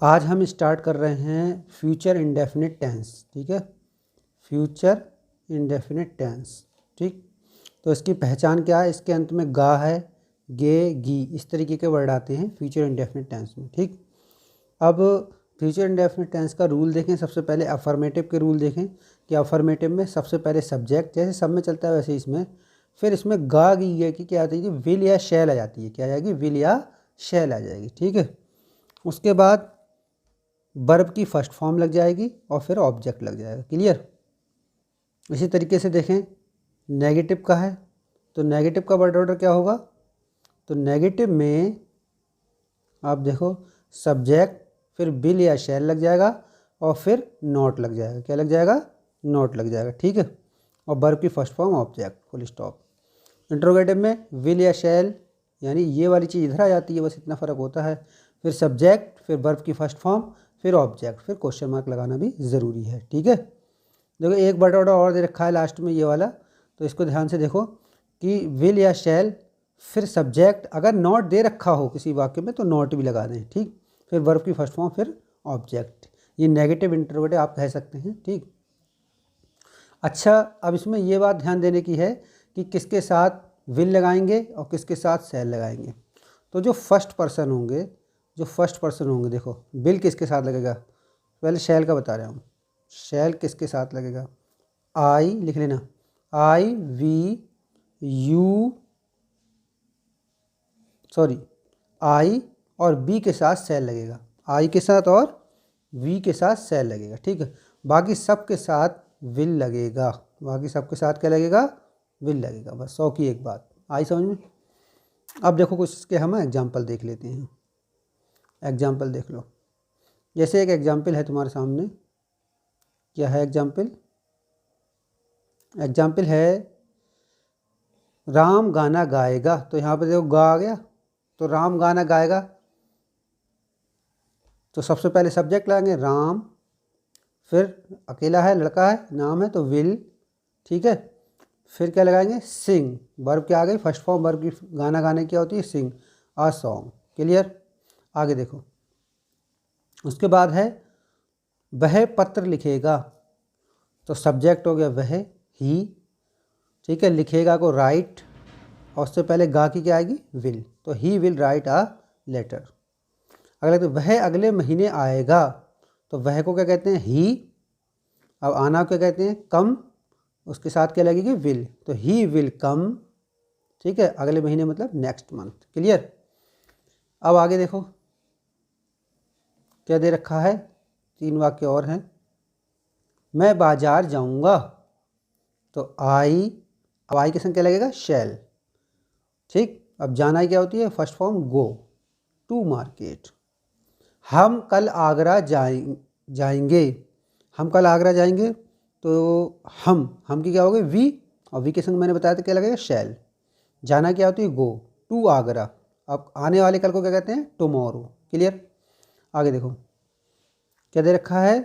आज हम स्टार्ट कर रहे हैं फ्यूचर इंडेफिनिट टेंस। ठीक है, फ्यूचर इंडेफिनिट टेंस। ठीक, तो इसकी पहचान क्या है? इसके अंत में गा है, गे, गी, इस तरीके के वर्ड आते हैं फ्यूचर इंडेफिनिट टेंस में। ठीक, अब फ्यूचर इंडेफिनिट टेंस का रूल देखें। सबसे पहले अफर्मेटिव के रूल देखें कि अफर्मेटिव में सबसे पहले सब्जेक्ट, जैसे सब में चलता है वैसे इसमें, फिर इसमें गा, गी, गे की क्या आती है? विल या शैल आ जाती है। क्या आ जाएगी? विल या शैल आ जाएगी। ठीक है, उसके बाद वर्ब की फर्स्ट फॉर्म लग जाएगी और फिर ऑब्जेक्ट लग जाएगा। क्लियर? इसी तरीके से देखें, नेगेटिव का है तो नेगेटिव का वर्ड ऑर्डर क्या होगा? तो नेगेटिव में आप देखो, सब्जेक्ट, फिर विल या शैल लग जाएगा और फिर नॉट लग जाएगा। क्या लग जाएगा? नॉट लग जाएगा। ठीक है, और वर्ब की first form object, full stop. Interrogative में विल या शैल, यानी ये वाली चीज़ इधर आ जाती है, बस इतना फ़र्क होता है। फिर सब्जेक्ट, फिर वर्ब की फर्स्ट फॉर्म, फिर ऑब्जेक्ट, फिर क्वेश्चन मार्क लगाना भी ज़रूरी है। ठीक है, देखो एक वर्ड ऑर्डर और दे रखा है लास्ट में, ये वाला, तो इसको ध्यान से देखो कि विल या शैल, फिर सब्जेक्ट, अगर नॉट दे रखा हो किसी वाक्य में तो नॉट भी लगा दें। ठीक, फिर वर्ब की फर्स्ट फॉर्म, फिर ऑब्जेक्ट। ये नेगेटिव इंट्रोगेटिव आप कह सकते हैं। ठीक, अच्छा, अब इसमें ये बात ध्यान देने की है कि किसके साथ विल लगाएंगे और किसके साथ शैल लगाएंगे। तो जो फर्स्ट पर्सन होंगे, देखो विल किसके साथ लगेगा? पहले शैल का बता रहा हूँ। शैल किसके साथ लगेगा? आई लिख लेना, आई वी यू, सॉरी, आई और बी के साथ शैल लगेगा। आई के साथ और वी के साथ शैल लगेगा। ठीक है, बाकी सब के साथ विल लगेगा। बाकी सब के साथ क्या लगेगा? विल लगेगा। बस 100 की एक बात आई समझ में। अब देखो कुछ इसके हम एग्जाम्पल देख लेते हैं। एग्जाम्पल देख लो, जैसे एक एग्जाम्पल है तुम्हारे सामने। क्या है एग्जाम्पल? एग्जाम्पल है राम गाना गाएगा। तो यहाँ पे देखो गा आ गया, तो राम गाना गाएगा, तो सबसे पहले सब्जेक्ट लाएंगे राम, फिर अकेला है, लड़का है, नाम है तो विल। ठीक है, फिर क्या लगाएंगे? सिंग। वर्ब क्या आ गई? फर्स्ट फॉर्म वर्ब की, गाना गाने की क्या होती है? सिंग, आ सॉन्ग। क्लियर? आगे देखो, उसके बाद है वह पत्र लिखेगा। तो सब्जेक्ट हो गया वह, ही। ठीक है, लिखेगा को राइट, और उससे पहले गा की क्या आएगी? विल। तो he will write a letter. अगला तो वह अगले महीने आएगा। तो वह को क्या कहते हैं? ही। अब आना क्या कहते हैं? कम। उसके साथ क्या लगेगी? विल। तो ही विल कम। ठीक है, अगले महीने मतलब नेक्स्ट मंथ। क्लियर? अब आगे देखो क्या दे रखा है, 3 वाक्य और हैं। मैं बाजार जाऊंगा। तो आई, अब आई के संग क्या लगेगा? शैल। ठीक, अब जाना क्या होती है? First form go, to market. हम कल आगरा जाएंगे। हम कल आगरा जाएंगे, तो हम की क्या होगी? वी, और वी के संग मैंने बताया था क्या लगेगा? शैल। जाना क्या होती है? गो, टू आगरा। अब आने वाले कल को क्या कहते हैं? टुमारो। क्लियर? आगे देखो क्या दे रखा है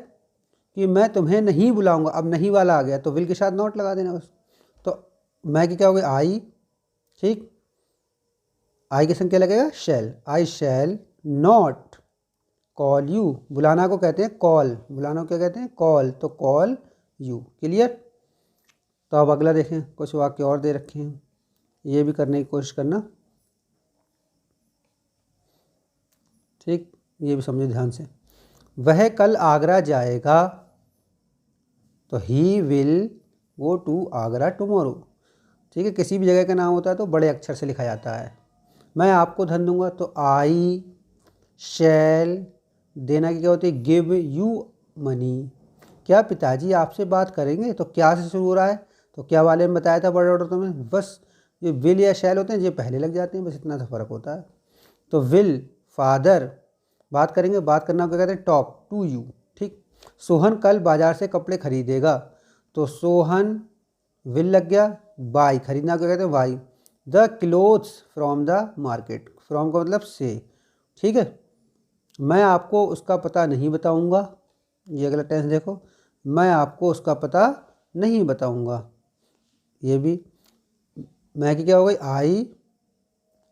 कि मैं तुम्हें नहीं बुलाऊंगा। अब नहीं वाला आ गया तो विल के साथ नॉट लगा देना बस। तो मैं की क्या होगी? आई। ठीक, आई के संग क्या लगेगा? शैल। आई शैल नॉट कॉल यू। बुलाना को कहते हैं कॉल, बुलाना को क्या कहते हैं? कॉल। तो कॉल यू। क्लियर? तो अब अगला देखें, कुछ वाक्य और दे रखे हैं, ये भी करने की कोशिश करना। ठीक, ये भी समझो ध्यान से। वह कल आगरा जाएगा। तो he will go to Agra tomorrow. ठीक है, किसी भी जगह का नाम होता है तो बड़े अक्षर से लिखा जाता है। मैं आपको धन दूंगा। तो आई शैल, देना की क्या होती है? Give you money. क्या पिताजी आपसे बात करेंगे? तो क्या से शुरू हो रहा है, तो क्या वाले में बताया था वर्ड ऑर्डर तुम्हें। बस ये विल या शैल होते हैं, ये पहले लग जाते हैं, बस इतना सा फर्क होता है। तो विल फादर बात करेंगे, बात करना क्या कहते हैं? Talk to you. ठीक, सोहन कल बाजार से कपड़े खरीदेगा। तो सोहन विल लग गया, बाई, खरीदना क्या कहते हैं? By the clothes from the market. From का मतलब से। ठीक है, मैं आपको उसका पता नहीं बताऊंगा। ये अगला टेंस देखो, मैं आपको उसका पता नहीं बताऊंगा। ये भी मैं की क्या हो गई? आई,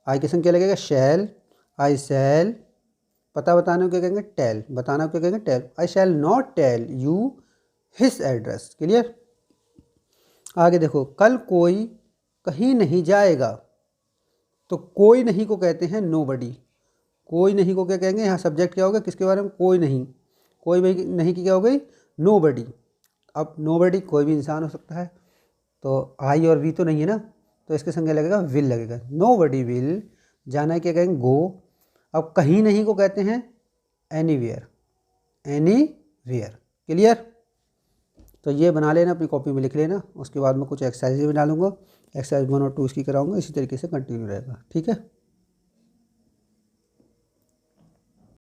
आई के संग क्या लगेगा? शैल, आई शैल पता बताने को क्या कहेंगे, टेल। बताना को क्या कहेंगे, tell. I shall not tell you his address. Clear. आगे देखो, कल कोई कहीं नहीं जाएगा, तो कोई नहीं को कहते हैं नोबडी। कोई नहीं को क्या कहेंगे, यहाँ सब्जेक्ट क्या होगा, किसके बारे में, कोई नहीं। कोई भी नहीं की क्या हो गई, नोबडी। अब नोबडी कोई भी इंसान हो सकता है, तो आई और वी तो नहीं है ना, तो इसके संग लगेगा विल लगेगा। नोबडी विल, जाना है क्या कहेंगे, गो। अब कहीं नहीं को कहते हैं एनीवेयर। एनीवेयर। क्लियर। तो ये बना लेना, अपनी कॉपी में लिख लेना। उसके बाद में कुछ एक्सरसाइज भी डालूंगा, एक्सरसाइज 1 और 2 इसकी कराऊंगा, इसी तरीके से कंटिन्यू रहेगा। ठीक है।